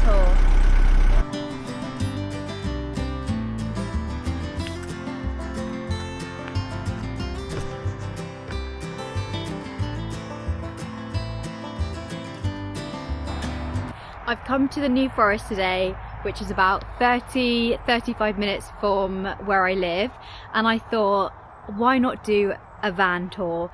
tour. I've come to the New Forest today, which is about 30-35 minutes from where I live, and I thought, why not do a van tour?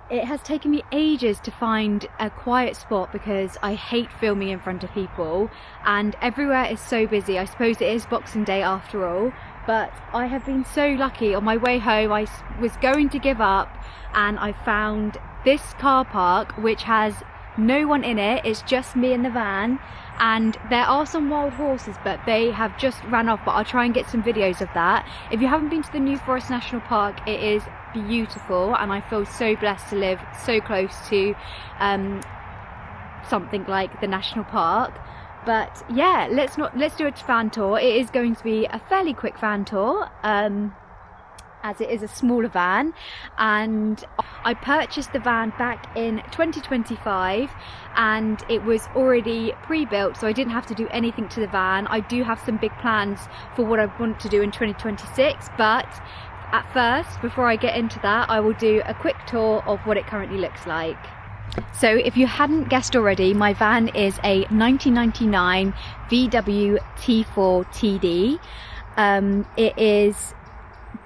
It has taken me ages to find a quiet spot because I hate filming in front of people and everywhere is so busy. I suppose it is Boxing Day after all, but I have been so lucky. On my way home I was going to give up and I found this car park which has no one in it. It's just me and the van, and there are some wild horses but they have just ran off, but I'll try and get some videos of that. If you haven't been to the New Forest National Park, it is beautiful and I feel so blessed to live so close to something like the national park. But yeah, let's do a van tour. It is going to be a fairly quick van tour as it is a smaller van, and I purchased the van back in 2025 and it was already pre-built, so I didn't have to do anything to the van. I do have some big plans for what I want to do in 2026, but at first, before I get into that, I will do a quick tour of what it currently looks like. So if you hadn't guessed already, my van is a 1999 VWT4 TD. It is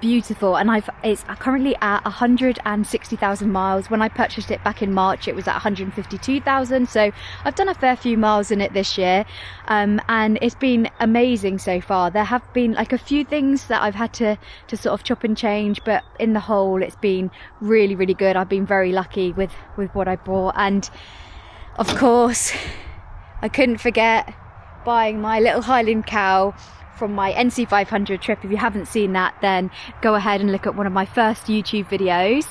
beautiful and it's currently at 160,000 miles. When I purchased it back in March it was at 152,000, so I've done a fair few miles in it this year, and it's been amazing so far. There have been like a few things that I've had to sort of chop and change, but in the whole it's been really good. I've been very lucky with what I bought, and of course I couldn't forget buying my little Highland cow from my NC 500 trip. If you haven't seen that, then go ahead and look at one of my first YouTube videos.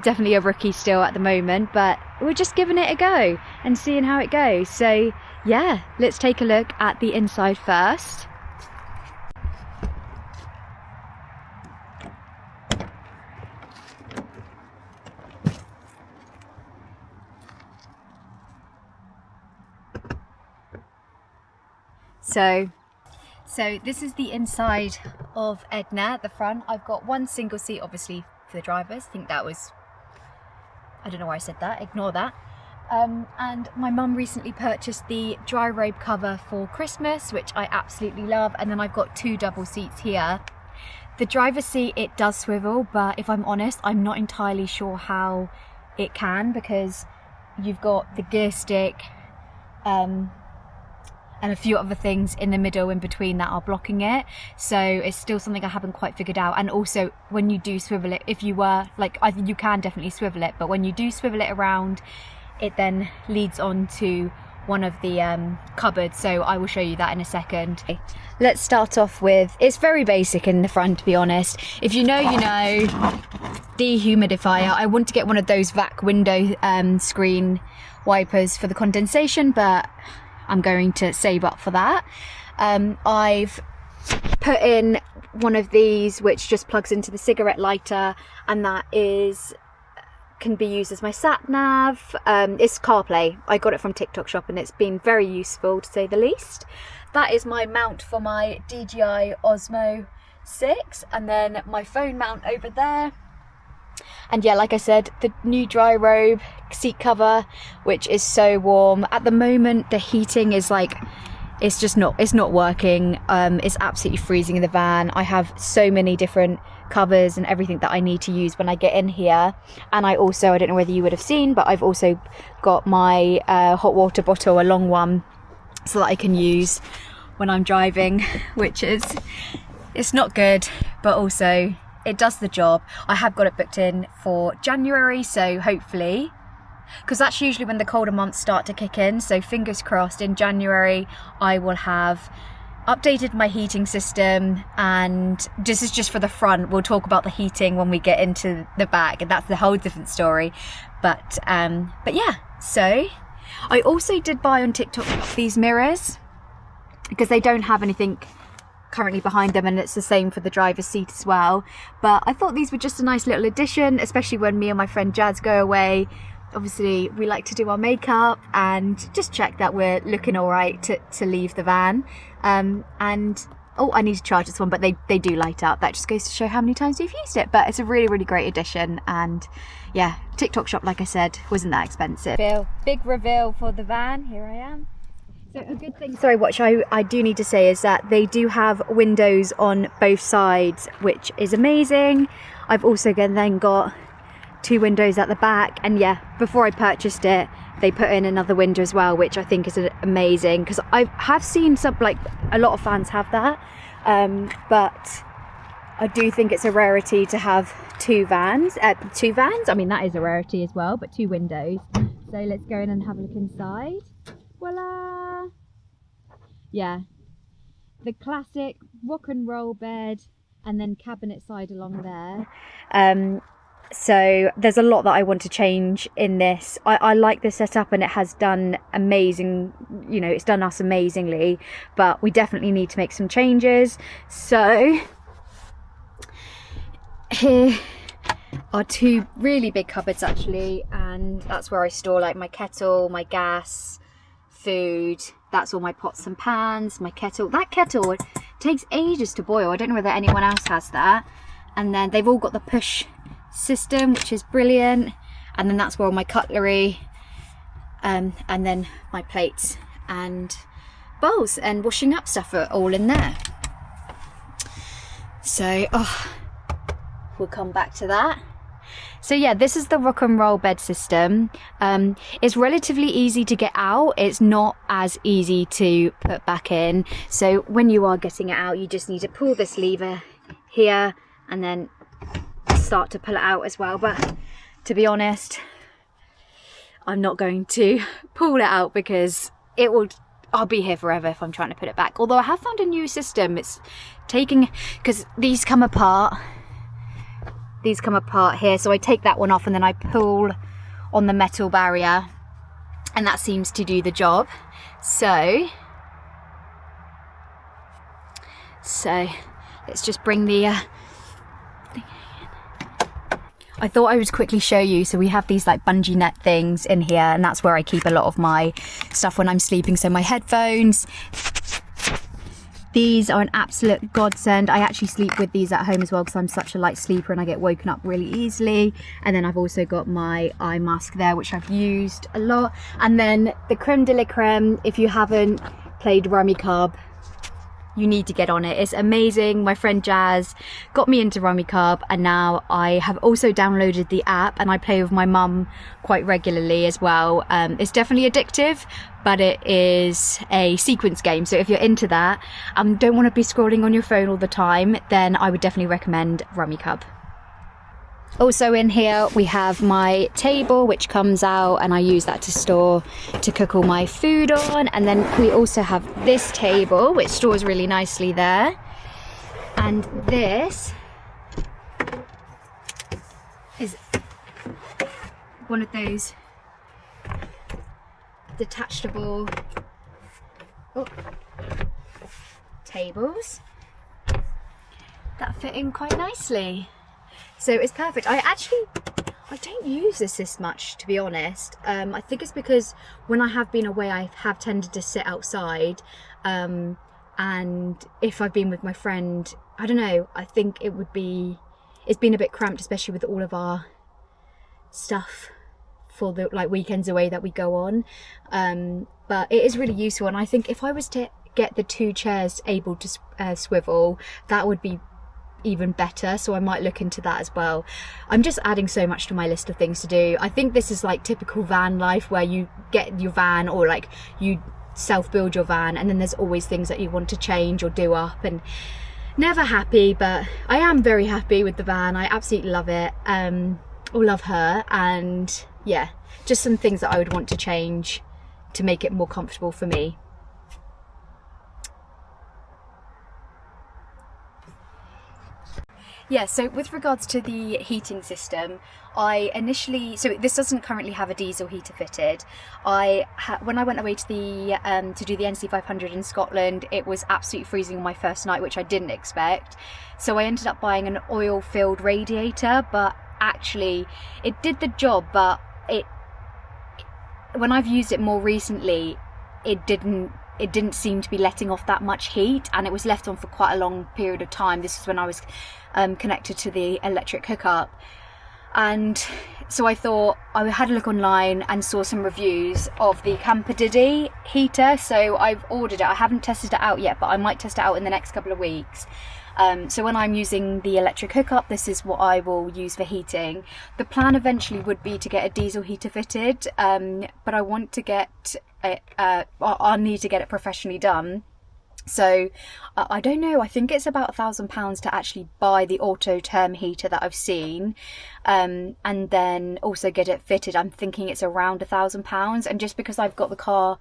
Definitely a rookie still at the moment, but we're just giving it a go and seeing how it goes. So yeah, let's take a look at the inside first. So this is the inside of Edna at the front. I've got one single seat, obviously, for the drivers. I think that was, I don't know why I said that, ignore that. And my mum recently purchased the dry robe cover for Christmas, which I absolutely love. And then I've got two double seats here. The driver's seat, it does swivel, but if I'm honest, I'm not entirely sure how it can, because you've got the gear stick, and a few other things in the middle in between that are blocking it, so it's still something I haven't quite figured out. And also when you do swivel it, if you were like, I think you can definitely swivel it, but when you do swivel it around, it then leads on to one of the cupboards, so I will show you that in a second. Let's start off with, it's very basic in the front, to be honest. If you know, you know. Dehumidifier. I want to get one of those vac window screen wipers for the condensation, but I'm going to save up for that. I've put in one of these which just plugs into the cigarette lighter, and that can be used as my sat nav. It's CarPlay. I got it from TikTok shop and it's been very useful, to say the least. That is my mount for my DJI Osmo 6, and then my phone mount over there. And yeah, like I said, the new dry robe seat cover, which is so warm. At the moment, the heating is like, it's not working. It's absolutely freezing in the van. I have so many different covers and everything that I need to use when I get in here. And I don't know whether you would have seen, but I've also got my hot water bottle, a long one, so that I can use when I'm driving, which is, it's not good, but also it does the job. I have got it booked in for January, so hopefully, because that's usually when the colder months start to kick in, so fingers crossed in January I will have updated my heating system. And this is just for the front. We'll talk about the heating when we get into the back, and that's the whole different story. But yeah, so I also did buy on TikTok these mirrors, because they don't have anything currently behind them, and it's the same for the driver's seat as well. But I thought these were just a nice little addition, especially when me and my friend Jazz go away. obviously we like to do our makeup and just check that we're looking all right to leave the van. And oh, I need to charge this one, but they do light up. That just goes to show how many times we've used it. But it's a really, really great addition. And yeah, TikTok shop, like I said, wasn't that expensive. Big reveal for the van. Here I am. So a good thing, sorry, what I do need to say is that they do have windows on both sides, which is amazing. I've also then got 2 windows at the back, and yeah, before I purchased it, they put in another window as well, which I think is amazing, because I have seen some, like a lot of fans have that, but I do think it's a rarity to have 2 vans. I mean, that is a rarity as well, but 2 windows. So let's go in and have a look inside. Voila! Yeah, the classic rock and roll bed, and then cabinet side along there. So there's a lot that I want to change in this. I like the setup, and it has done amazing, you know, it's done us amazingly, but we definitely need to make some changes. So here are 2 really big cupboards actually, and that's where I store like my kettle, my gas, food. That's all my pots and pans, my kettle. That kettle takes ages to boil. I don't know whether anyone else has that. And then they've all got the push system, which is brilliant. And then that's where all my cutlery, and then my plates and bowls and washing up stuff are all in there. So we'll come back to that. So yeah, this is the rock and roll bed system. It's relatively easy to get out. It's not as easy to put back in. So when you are getting it out, you just need to pull this lever here and then start to pull it out as well. But to be honest, I'm not going to pull it out because I'll be here forever if I'm trying to put it back. Although I have found a new system. It's taking, because these come apart here, so I take that one off and then I pull on the metal barrier, and that seems to do the job. So let's just bring the thing in. I thought I would quickly show you. So we have these like bungee net things in here, and that's where I keep a lot of my stuff when I'm sleeping. So my headphones, these are an absolute godsend. I actually sleep with these at home as well because I'm such a light sleeper and I get woken up really easily. And then I've also got my eye mask there, which I've used a lot. And then the creme de la creme, if you haven't played Rummy Cub, you need to get on it. It's amazing. My friend Jazz got me into Rummy Cub, and now I have also downloaded the app and I play with my mum quite regularly as well. It's definitely addictive, but it is a sequence game, so if you're into that and don't want to be scrolling on your phone all the time, then I would definitely recommend Rummy Cub. Also in here we have my table, which comes out, and I use that to cook all my food on. And then we also have this table, which stores really nicely there. And this is one of those detachable tables that fit in quite nicely. So it's perfect. I don't use this much, to be honest. I think it's because when I have been away, I have tended to sit outside. And if I've been with my friend, I don't know, I think it's been a bit cramped, especially with all of our stuff for the like weekends away that we go on. But it is really useful. And I think if I was to get the 2 chairs able to swivel, that would be even better, so I might look into that as well. I'm just adding so much to my list of things to do. I think this is like typical van life, where you get your van, or like you self-build your van, and then there's always things that you want to change or do up, and never happy. But I am very happy with the van. I absolutely love it, or love her, and yeah, just some things that I would want to change to make it more comfortable for me. Yeah, so with regards to the heating system, so this doesn't currently have a diesel heater fitted. When I went away to do the NC 500 in Scotland, it was absolutely freezing on my first night, which I didn't expect. So I ended up buying an oil-filled radiator, but actually it did the job, but when I've used it more recently, it didn't seem to be letting off that much heat, and it was left on for quite a long period of time. This is when I was connected to the electric hookup. And so I thought, I had a look online and saw some reviews of the Camperdidy heater. So I've ordered it. I haven't tested it out yet, but I might test it out in the next couple of weeks. So when I'm using the electric hookup, this is what I will use for heating. The plan eventually would be to get a diesel heater fitted, but I want to get it, I'll need to get it professionally done. So I don't know, I think it's about £1,000 to actually buy the auto term heater that I've seen, and then also get it fitted. I'm thinking it's around £1,000, and just because I've got the car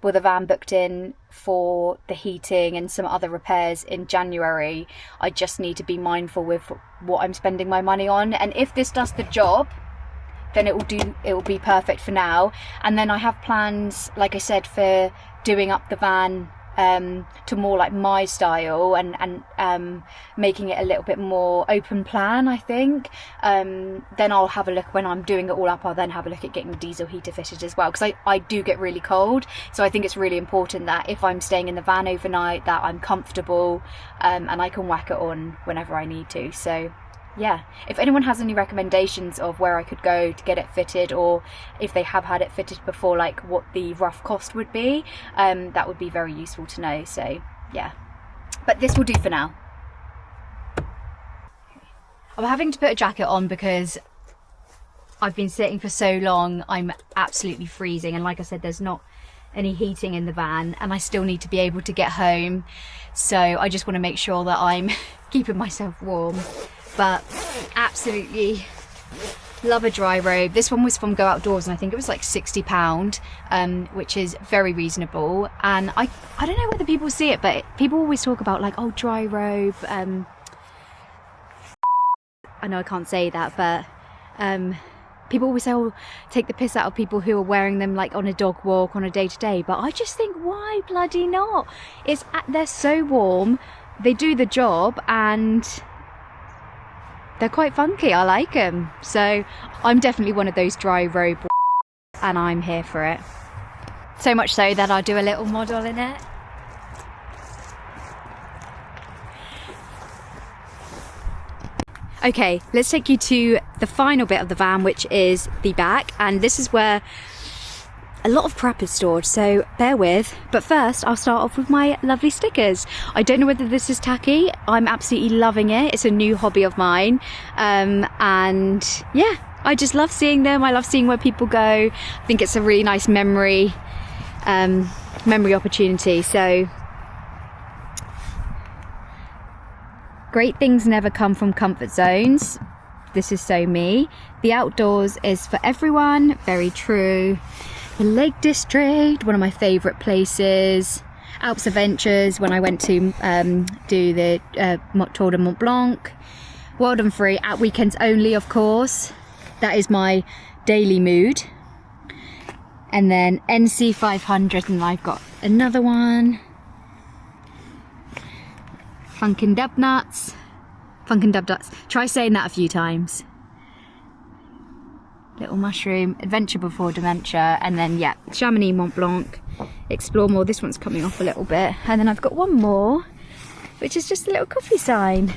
with a van booked in for the heating and some other repairs in January, I just need to be mindful with what I'm spending my money on. And if this does the job, then it will be perfect for now. And then I have plans, like I said, for doing up the van to more like my style, and making it a little bit more open plan, I think. Then I'll have a look, when I'm doing it all up, I'll then have a look at getting the diesel heater fitted as well, because I do get really cold. So I think it's really important that if I'm staying in the van overnight, that I'm comfortable, and I can whack it on whenever I need to. So yeah, if anyone has any recommendations of where I could go to get it fitted, or if they have had it fitted before, like what the rough cost would be, that would be very useful to know. So yeah, but this will do for now. I'm having to put a jacket on because I've been sitting for so long. I'm absolutely freezing, and like I said, there's not any heating in the van, and I still need to be able to get home, so I just want to make sure that I'm keeping myself warm. But absolutely love a dry robe. This one was from Go Outdoors, and I think it was like £60, which is very reasonable. And I don't know whether people see it, but people always talk about like, oh, dry robe. I know I can't say that, but people always say, oh, take the piss out of people who are wearing them like on a dog walk, on a day-to-day. But I just think, why bloody not? They're so warm, they do the job, and they're quite funky. I like them. So I'm definitely one of those dry robe, and I'm here for it. So much so that I'll do a little model in it. Okay, let's take you to the final bit of the van, which is the back, and this is where a lot of crap is stored, so bear with. But first, I'll start off with my lovely stickers. I don't know whether this is tacky. I'm absolutely loving it. It's a new hobby of mine, and yeah, I just love seeing them. I love seeing where people go. I think it's a really nice memory opportunity. So great things never come from comfort zones. This is so me. The outdoors is for everyone. Very true. The Lake District, one of my favourite places. Alps Adventures, when I went to do the Tour de Mont Blanc. Wild and Free, at weekends only, of course. That is my daily mood. And then NC 500, and I've got another one. Funkin' Dub Nuts. Try saying that a few times. Little Mushroom, Adventure Before Dementia, and then yeah, Chamonix, Mont Blanc, Explore More. This one's coming off a little bit, and then I've got one more, which is just a little coffee sign.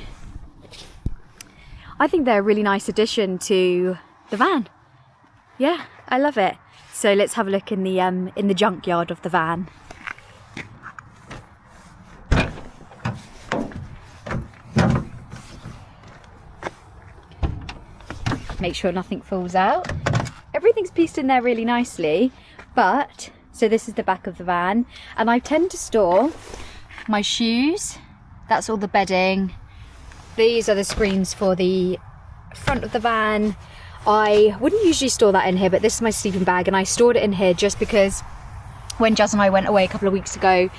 I think they're a really nice addition to the van. Yeah, I love it. So let's have a look in the junkyard of the van. Make sure nothing falls out. Everything's pieced in there really nicely, but so this is the back of the van, and I tend to store my shoes. That's all the bedding. These are the screens for the front of the van. I wouldn't usually store that in here, but this is my sleeping bag, and I stored it in here just because when Jazz and I went away a couple of weeks ago,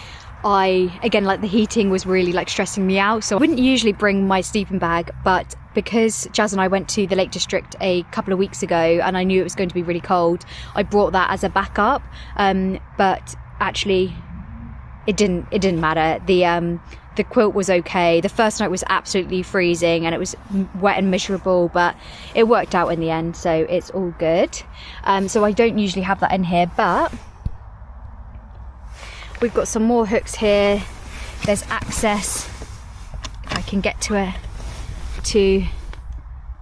again, like the heating was really like stressing me out, so I wouldn't usually bring my sleeping bag, but because Jazz and I went to the Lake District a couple of weeks ago and I knew it was going to be really cold, I brought that as a backup, but actually it didn't matter. The the quilt was okay. The first night was absolutely freezing and it was wet and miserable, but it worked out in the end, so it's all good. So I don't usually have that in here, but we've got some more hooks here. There's access, if I can get to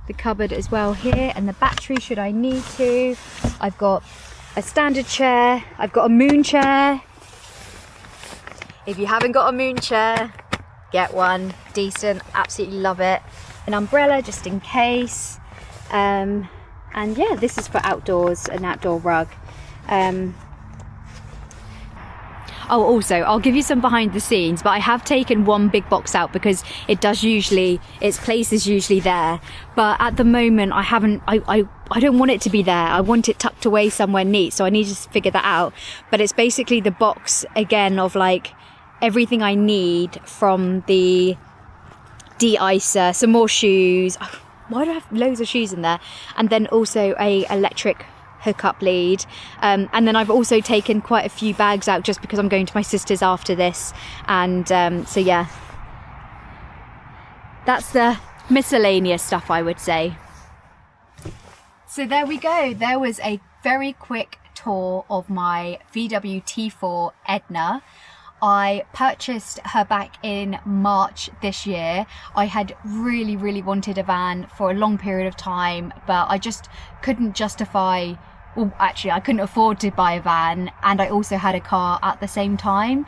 the cupboard as well here, and the battery should I need to. I've got a standard chair, I've got a moon chair. If you haven't got a moon chair, get one. Decent, absolutely love it. An umbrella just in case. And yeah, this is for outdoors, an outdoor rug. Oh, also, I'll give you some behind the scenes, but I have taken one big box out because its place is usually there. But at the moment, I don't want it to be there. I want it tucked away somewhere neat, so I need to figure that out. But it's basically the box, again, of like everything I need from the de-icer, some more shoes. Why do I have loads of shoes in there? And then also a electric hookup lead, and then I've also taken quite a few bags out just because I'm going to my sister's after this, and so yeah, that's the miscellaneous stuff, I would say. So there we go. There was a very quick tour of my VWT4 Edna. I purchased her back in March this year. I had really wanted a van for a long period of time, but I just couldn't justify, well, actually I couldn't afford to buy a van, and I also had a car at the same time.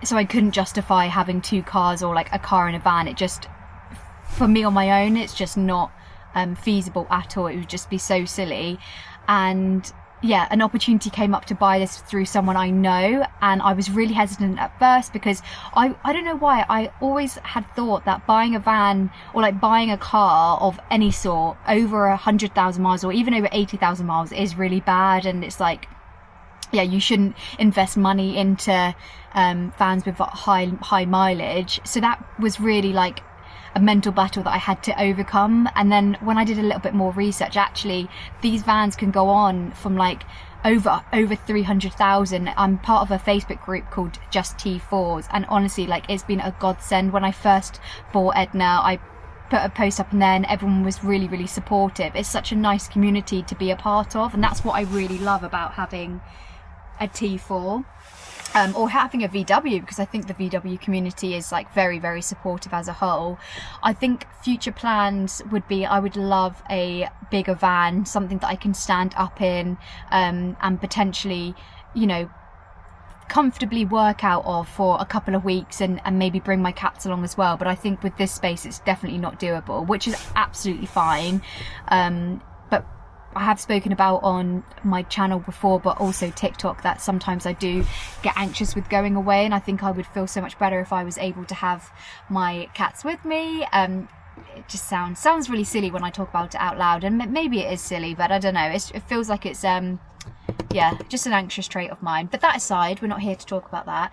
So I couldn't justify having two cars, or like a car and a van. It just, for me on my own, it's just not feasible at all. It would just be so silly. And yeah, an opportunity came up to buy this through someone I know, and I was really hesitant at first because I don't know why, I always had thought that buying a van or like buying a car of any sort over 100,000 miles or even over 80,000 miles is really bad, and it's like, yeah, you shouldn't invest money into vans with high mileage. So that was really like a mental battle that I had to overcome. And then when I did a little bit more research, actually these vans can go on from like over 300,000. I'm part of a Facebook group called Just T4s, and honestly, like, it's been a godsend. When I first bought Edna, I put a post up and then everyone was really supportive. It's such a nice community to be a part of, and that's what I really love about having a T4. Or having a VW, because I think the VW community is like very supportive as a whole. I think future plans would be, I would love a bigger van, something that I can stand up in, and potentially, you know, comfortably work out of for a couple of weeks, and maybe bring my cats along as well. But I think with this space it's definitely not doable, which is absolutely fine. But I have spoken about on my channel before, but also TikTok, that sometimes I do get anxious with going away, and I think I would feel so much better if I was able to have my cats with me. It just sounds really silly when I talk about it out loud, and maybe it is silly, but I don't know, it feels like it's yeah, just an anxious trait of mine. But that aside, we're not here to talk about that.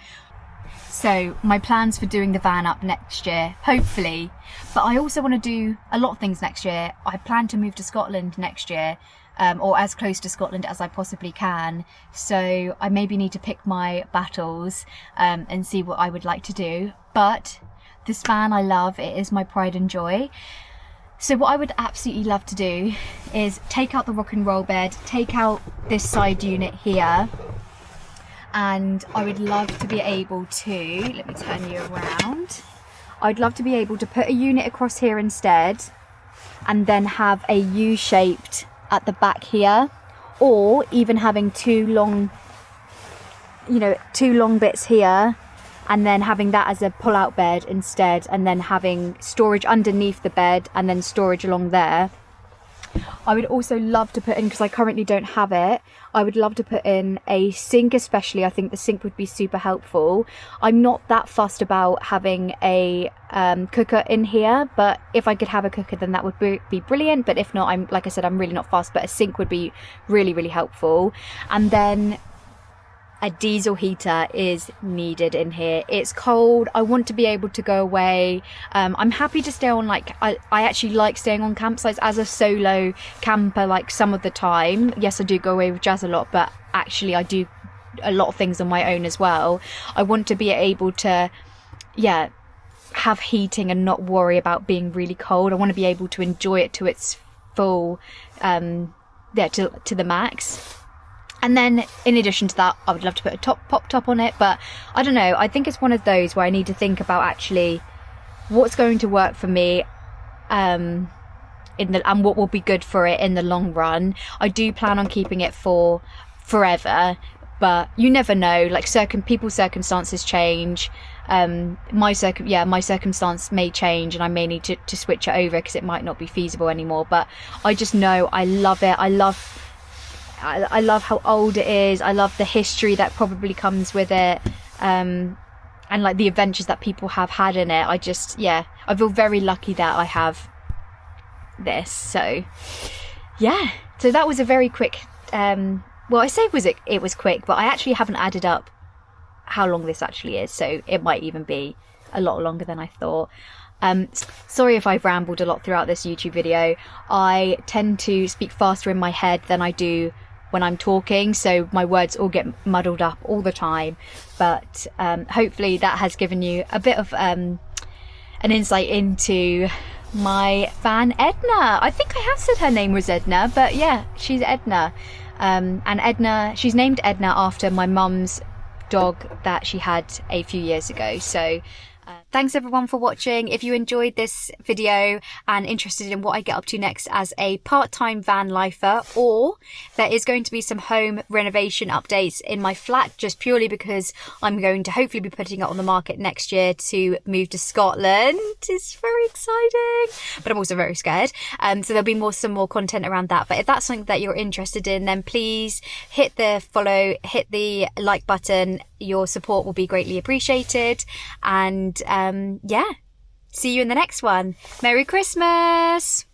So my plans for doing the van up next year, hopefully, but I also want to do a lot of things next year. I plan to move to Scotland next year, or as close to Scotland as I possibly can. So I maybe need to pick my battles and see what I would like to do. But this van I love, it is my pride and joy. So what I would absolutely love to do is take out the rock and roll bed, take out this side unit here, and I would love to be able to, let me turn you around, I'd love to be able to put a unit across here instead, and then have a U-shaped at the back here, or even having two long bits here, and then having that as a pull-out bed instead, and then having storage underneath the bed and then storage along there. I would also love to put in, because I currently don't have it, I would love to put in a sink especially. I think the sink would be super helpful. I'm not that fussed about having a cooker in here, but if I could have a cooker then that would be brilliant. But if not, like I said, I'm really not fussed, but a sink would be really helpful. And then a diesel heater is needed in here. It's cold. I want to be able to go away. I'm happy to stay on, like, I actually like staying on campsites as a solo camper, like, some of the time. Yes, I do go away with Jazz a lot, but actually I do a lot of things on my own as well. I want to be able to, have heating and not worry about being really cold. I want to be able to enjoy it to its full, to the max. And then in addition to that, I would love to put a pop top on it, but I don't know. I think it's one of those where I need to think about actually what's going to work for me, and what will be good for it in the long run. I do plan on keeping it for forever, but you never know. Like people's circumstances change. My circumstance may change, and I may need to switch it over because it might not be feasible anymore. But I just know I love it. I love how old it is. I love the history that probably comes with it, and like the adventures that people have had in it. I feel very lucky that I have this. So so that was a very quick, well, I say it was quick, but I actually haven't added up how long this actually is, so it might even be a lot longer than I thought. Sorry if I've rambled a lot throughout this YouTube video. I tend to speak faster in my head than I do when I'm talking, so my words all get muddled up all the time, but hopefully that has given you a bit of an insight into my fan Edna. I think I have said her name was Edna, but yeah, she's Edna. And Edna, she's named Edna after my mum's dog that she had a few years ago. So thanks everyone for watching. If you enjoyed this video and interested in what I get up to next as a part-time van lifer, or there is going to be some home renovation updates in my flat, just purely because I'm going to hopefully be putting it on the market next year to move to Scotland. It's very exciting, but I'm also very scared. So there'll be some more content around that. But if that's something that you're interested in, then please hit the follow, hit the like button. Your support will be greatly appreciated. And see you in the next one. Merry Christmas!